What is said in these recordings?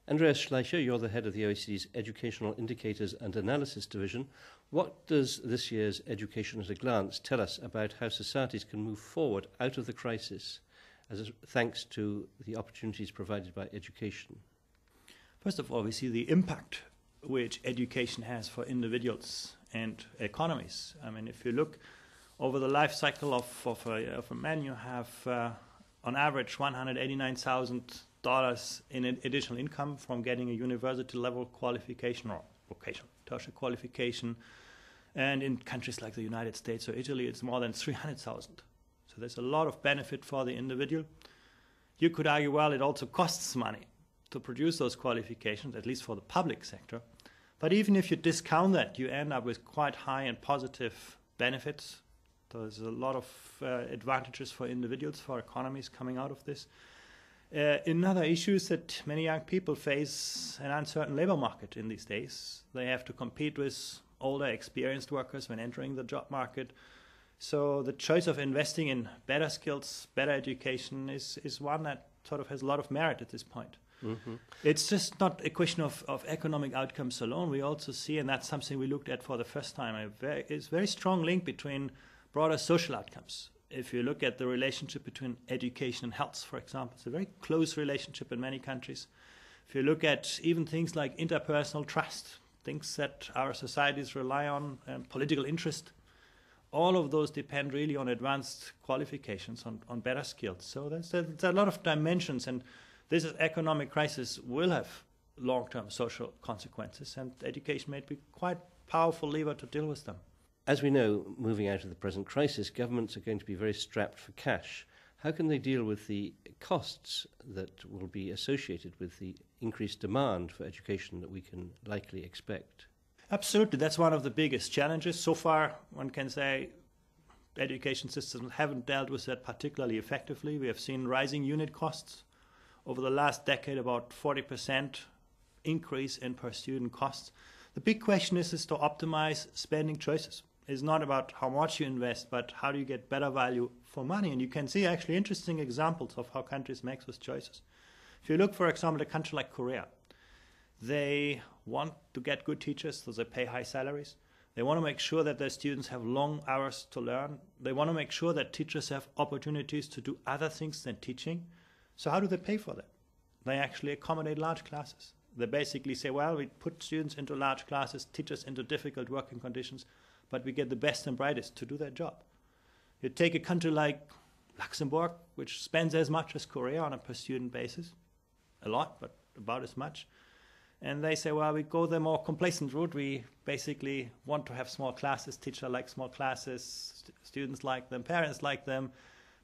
Andreas Schleicher, you're the head of the OECD's Educational Indicators and Analysis Division. What does this year's Education at a Glance tell us about how societies can move forward out of the crisis thanks to the opportunities provided by education? First of all, we see the impact which education has for individuals and economies. I mean, if you look over the life cycle of a man, you have on average $189,000 in additional income from getting a university level qualification or vocational tertiary qualification. And in countries like the United States or Italy, it's more than 300,000. So there's a lot of benefit for the individual. You could argue, well, it also costs money to produce those qualifications, at least for the public sector. But even if you discount that, you end up with quite high and positive benefits. There's a lot of advantages for individuals, for economies coming out of this. Another issue is that many young people face an uncertain labor market in these days. They have to compete with older, experienced workers when entering the job market. So the choice of investing in better skills, better education is one that sort of has a lot of merit at this point. Mm-hmm. It's just not a question of economic outcomes alone. We also see, and that's something we looked at for the first time, it's a very strong link between broader social outcomes. If you look at the relationship between education and health, for example, it's a very close relationship in many countries. If you look at even things like interpersonal trust, things that our societies rely on, political interest, all of those depend really on advanced qualifications, on better skills. So there's a lot of dimensions, and this economic crisis will have long-term social consequences, and education may be quite a powerful lever to deal with them. As we know, moving out of the present crisis, governments are going to be very strapped for cash. How can they deal with the costs that will be associated with the increased demand for education that we can likely expect? Absolutely. That's one of the biggest challenges. So far, one can say education systems haven't dealt with that particularly effectively. We have seen rising unit costs. Over the last decade, about 40% increase in per student costs. The big question is to optimize spending choices. It's not about how much you invest, but how do you get better value for money? And you can see actually interesting examples of how countries make those choices. If you look, for example, at a country like Korea, they want to get good teachers, so they pay high salaries. They want to make sure that their students have long hours to learn. They want to make sure that teachers have opportunities to do other things than teaching. So how do they pay for that? They actually accommodate large classes. They basically say, well, we put students into large classes, teachers into difficult working conditions, but we get the best and brightest to do their job. You take a country like Luxembourg, which spends as much as Korea on a per student basis, a lot, but about as much. And they say, well, we go the more complacent route. We basically want to have small classes, teachers like small classes, students like them, parents like them.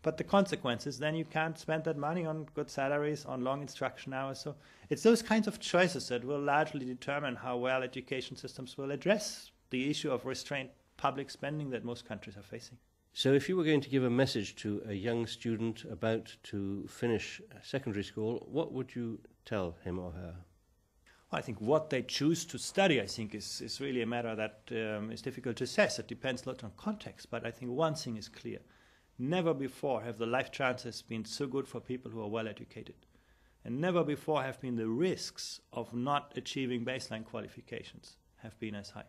But the consequences, then you can't spend that money on good salaries, on long instruction hours. So it's those kinds of choices that will largely determine how well education systems will address the issue of restrained public spending that most countries are facing. So if you were going to give a message to a young student about to finish secondary school, what would you tell him or her? Well, I think what they choose to study, I think, is really a matter that is difficult to assess. It depends a lot on context, but I think one thing is clear. Never before have the life chances been so good for people who are well educated. And never before have been the risks of not achieving baseline qualifications have been as high.